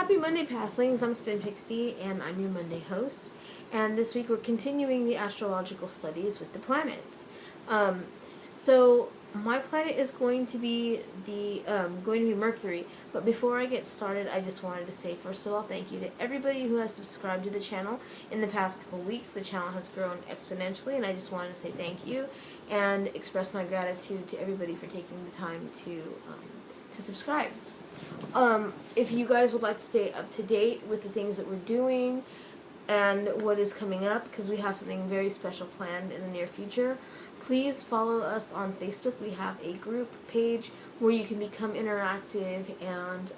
Happy Monday, Pathlings. I'm Spinpixy, and I'm your Monday host. And this week we're continuing the astrological studies with the planets. So my planet is going to be Mercury. But before I get started, I just wanted to say, first of all, thank you to everybody who has subscribed to the channel in the past couple weeks. The channel has grown exponentially, and I just wanted to say thank you and express my gratitude to everybody for taking the time to subscribe. If you guys would like to stay up to date with the things that we're doing and what is coming up, because we have something very special planned in the near future, please follow us on Facebook. We have a group page where you can become interactive and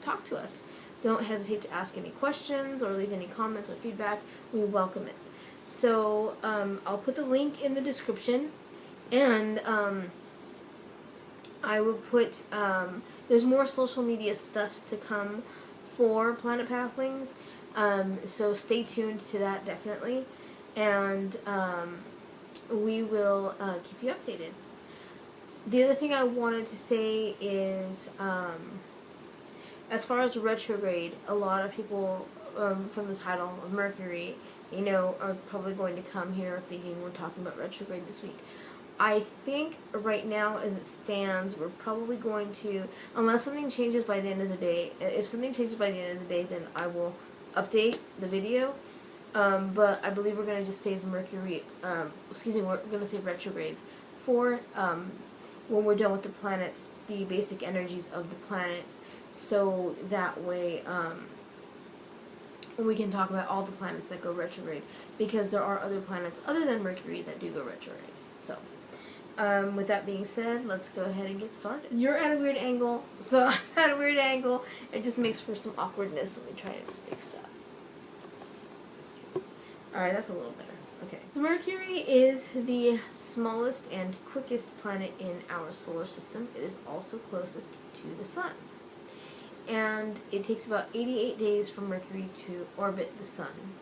talk to us. Don't hesitate to ask any questions or leave any comments or feedback. We welcome it. So I'll put the link in the description, and I will put, there's more social media stuffs to come for Planet Pathlings, so stay tuned to that definitely, and we will keep you updated. The other thing I wanted to say is, as far as retrograde, a lot of people from the title of Mercury, are probably going to come here thinking we're talking about retrograde this week. I think right now, as it stands, we're probably going to, unless something changes by the end of the day, if something changes by the end of the day, then I will update the video, but I believe we're going to just save Mercury, we're going to save retrogrades for when we're done with the planets, the basic energies of the planets, so that way we can talk about all the planets that go retrograde, because there are other planets other than Mercury that do go retrograde. So with that being said, let's go ahead and get started. You're at a weird angle, so I'm at a weird angle. It just makes for some awkwardness. Let me try to fix that. Alright, that's a little better. Okay, so Mercury is the smallest and quickest planet in our solar system. It is also closest to the Sun. And it takes about 88 days for Mercury to orbit the Sun.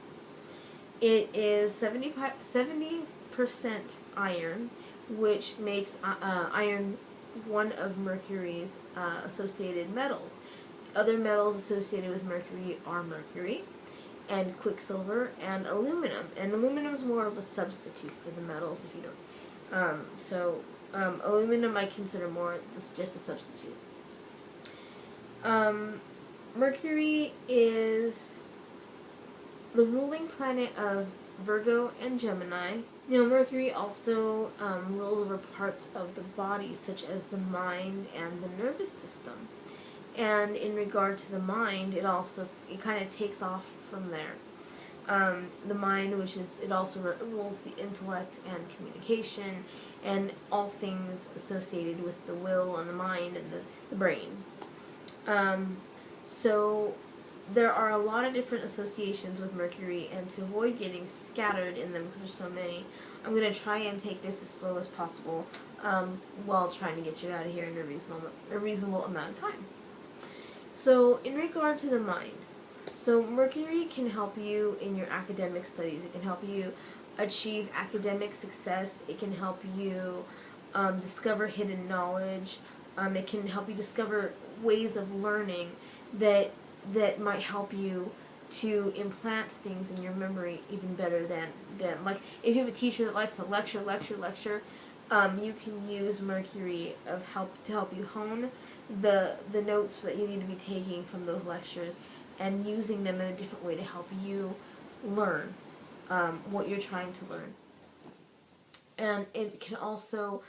It is 70% iron, which makes iron one of Mercury's associated metals. The other metals associated with Mercury are mercury and quicksilver and aluminum. And aluminum is more of a substitute for the metals, if you don't. Aluminum I consider more just a substitute. Mercury is the ruling planet of Virgo and Gemini. Mercury also rules over parts of the body, such as the mind and the nervous system. And in regard to the mind, it kind of takes off from there. The mind, it also rules the intellect and communication, and all things associated with the will and the mind and the brain. So there are a lot of different associations with Mercury, and to avoid getting scattered in them, because there's so many, I'm going to try and take this as slow as possible while trying to get you out of here in a reasonable amount of time. So in regard to the mind, so Mercury can help you in your academic studies. It can help you achieve academic success. It can help you discover hidden knowledge. It can help you discover ways of learning that might help you to implant things in your memory even better than like if you have a teacher that likes to lecture, you can use Mercury to help you hone the notes that you need to be taking from those lectures and using them in a different way to help you learn what you're trying to learn. And it can also,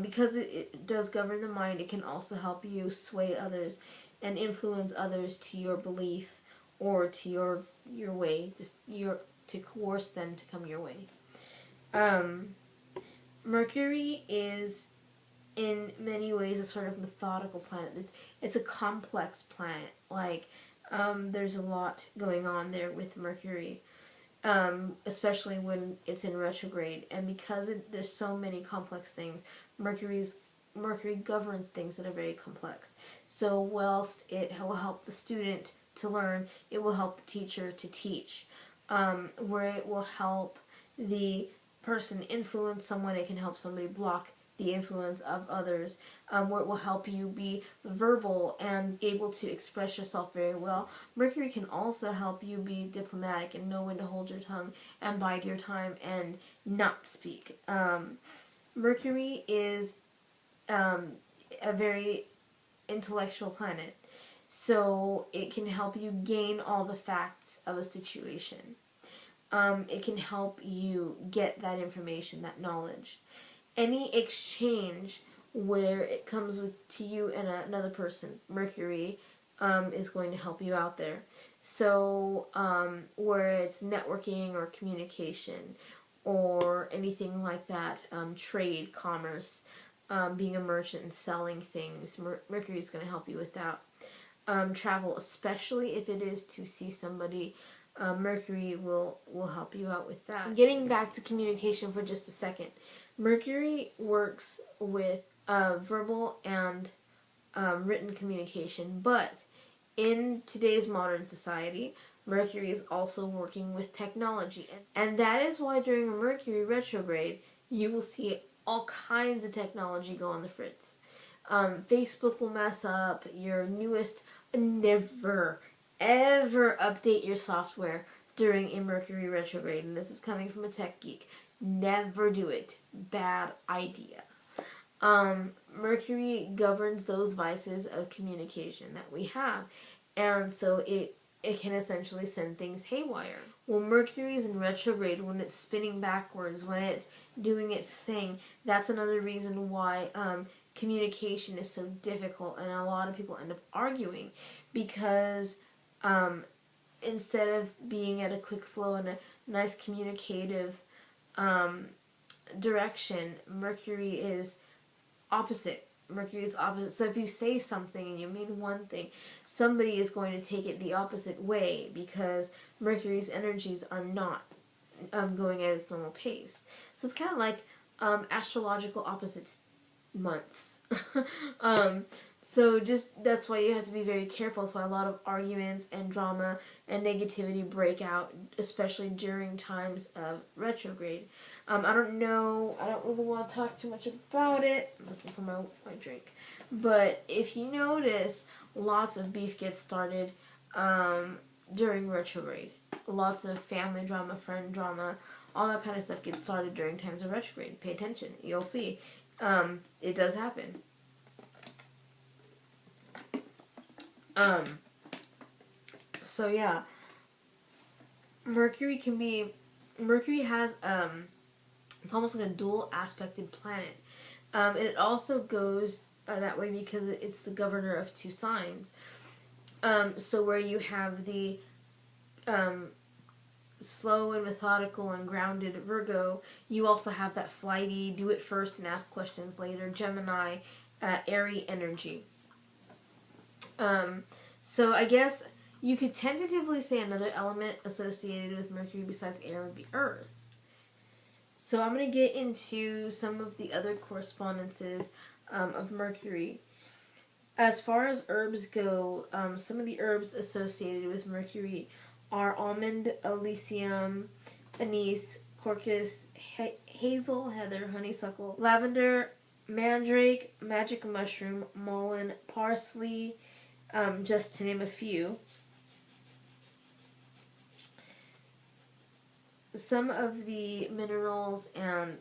because it does govern the mind, it can also help you sway others and influence others to your belief or to your way, to coerce them to come your way. Mercury is in many ways a sort of methodical planet. It's a complex planet. There's a lot going on there with Mercury, especially when it's in retrograde. And because there's so many complex things, Mercury governs things that are very complex. So whilst it will help the student to learn, it will help the teacher to teach. Where it will help the person influence someone, it can help somebody block the influence of others, where it will help you be verbal and able to express yourself very well. Mercury can also help you be diplomatic and know when to hold your tongue and bide your time and not speak. Mercury is a very intellectual planet, so it can help you gain all the facts of a situation. It can help you get that information, that knowledge. Any exchange where it comes to you and another person, Mercury, is going to help you out there. So, where it's networking or communication or anything like that, trade, commerce, being a merchant and selling things, Mercury is going to help you with that. Travel, especially if it is to see somebody, Mercury will help you out with that. Getting back to communication for just a second, Mercury works with verbal and written communication, but in today's modern society, Mercury is also working with technology. And that is why during a Mercury retrograde, you will see all kinds of technology go on the fritz. Facebook will mess up, your newest, never, ever update your software during a Mercury retrograde. And this is coming from a tech geek. Never do it. Bad idea. Mercury governs those vices of communication that we have. And so it can essentially send things haywire. Well, Mercury's in retrograde, when it's spinning backwards, when it's doing its thing, that's another reason why communication is so difficult, and a lot of people end up arguing, because instead of being at a quick flow and a nice communicative direction, Mercury is opposite. Mercury is opposite. So if you say something and you mean one thing, somebody is going to take it the opposite way, because Mercury's energies are not going at its normal pace. So it's kind of like astrological opposites months. So just that's why you have to be very careful. That's why a lot of arguments and drama and negativity break out, especially during times of retrograde. I don't really want to talk too much about it. I'm looking for my drink. But if you notice, lots of beef gets started during retrograde. Lots of family drama, friend drama, all that kind of stuff gets started during times of retrograde. Pay attention. You'll see. It does happen. So yeah, Mercury has, it's almost like a dual aspected planet. And it also goes that way because it's the governor of two signs. So where you have the slow and methodical and grounded Virgo, you also have that flighty, do it first and ask questions later, Gemini, airy energy. So I guess you could tentatively say another element associated with Mercury besides air would be Earth. So I'm going to get into some of the other correspondences of Mercury. As far as herbs go, some of the herbs associated with Mercury are almond, alyssum, anise, crocus, hazel, heather, honeysuckle, lavender, mandrake, magic mushroom, mullein, parsley, just to name a few. Some of the minerals and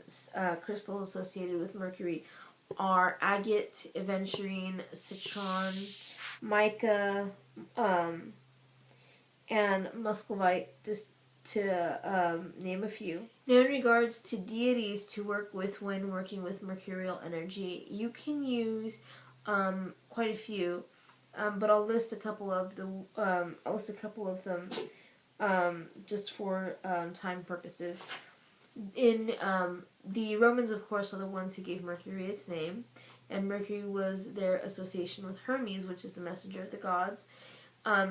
crystals associated with Mercury are agate, aventurine, citron, mica, and muscovite, just to name a few. Now, in regards to deities to work with when working with mercurial energy, you can use quite a few, but I'll list a couple of them just for time purposes. In the Romans, of course, are the ones who gave Mercury its name, and Mercury was their association with Hermes, which is the messenger of the gods.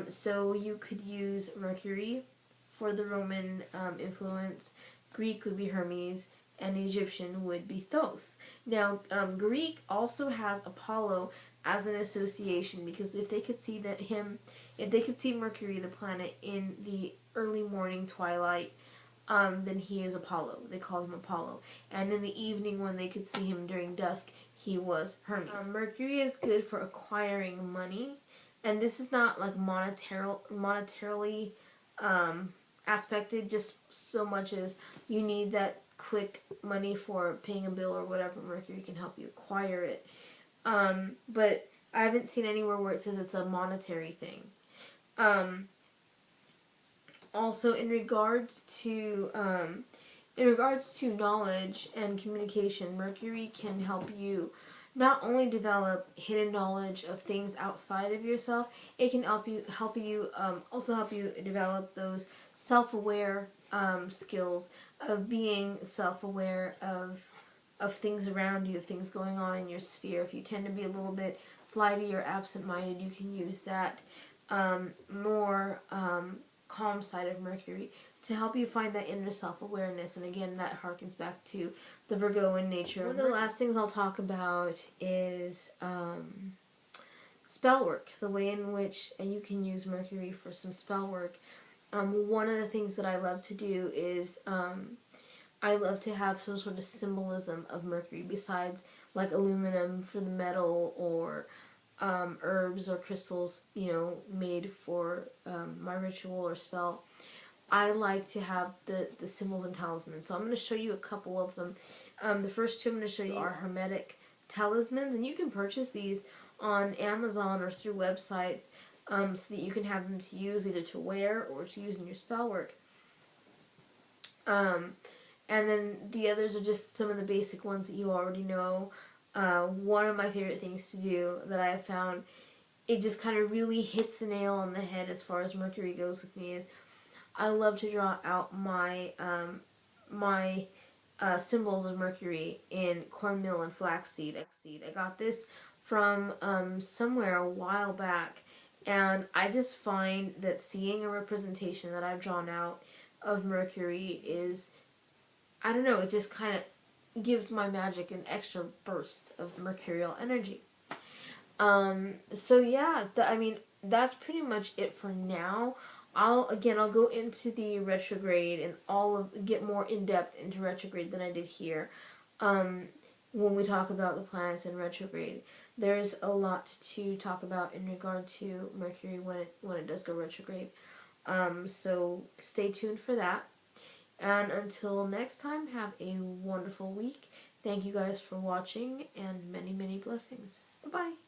So you could use Mercury for the Roman influence. Greek would be Hermes, and Egyptian would be Thoth. Now, Greek also has Apollo as an association, because if they could see Mercury, the planet, in the early morning twilight, then he is Apollo. They called him Apollo. And in the evening, when they could see him during dusk, he was Hermes. Mercury is good for acquiring money, and this is not like monetarily aspected, just so much as you need that quick money for paying a bill or whatever. Mercury can help you acquire it. But I haven't seen anywhere where it says it's a monetary thing. Also, in regards to knowledge and communication, Mercury can help you not only develop hidden knowledge of things outside of yourself. It can also help you develop those self-aware skills of being self-aware of things around you, of things going on in your sphere. If you tend to be a little bit flighty or absent-minded, you can use that more calm side of Mercury to help you find that inner self-awareness. And again, that harkens back to the Virgoan nature. One of the last things I'll talk about is spell work, the way in which you can use Mercury for some spell work. One of the things that I love to do is I love to have some sort of symbolism of Mercury besides like aluminum for the metal, or herbs or crystals, made for my ritual or spell. I like to have the symbols and talismans. So I'm going to show you a couple of them. The first two I'm going to show you are hermetic talismans, and you can purchase these on Amazon or through websites so that you can have them to use either to wear or to use in your spell work. And then the others are just some of the basic ones that you already know. One of my favorite things to do that I have found, it just kind of really hits the nail on the head as far as Mercury goes with me, is I love to draw out my symbols of Mercury in cornmeal and flaxseed. I got this from somewhere a while back, and I just find that seeing a representation that I've drawn out of Mercury is, I don't know, it just kind of gives my magic an extra burst of mercurial energy. So yeah, that's pretty much it for now. I'll go into the retrograde and get more in depth into retrograde than I did here. When we talk about the planets in retrograde, there's a lot to talk about in regard to Mercury when it does go retrograde. So stay tuned for that. And until next time, have a wonderful week. Thank you guys for watching, and many, many blessings. Bye-bye.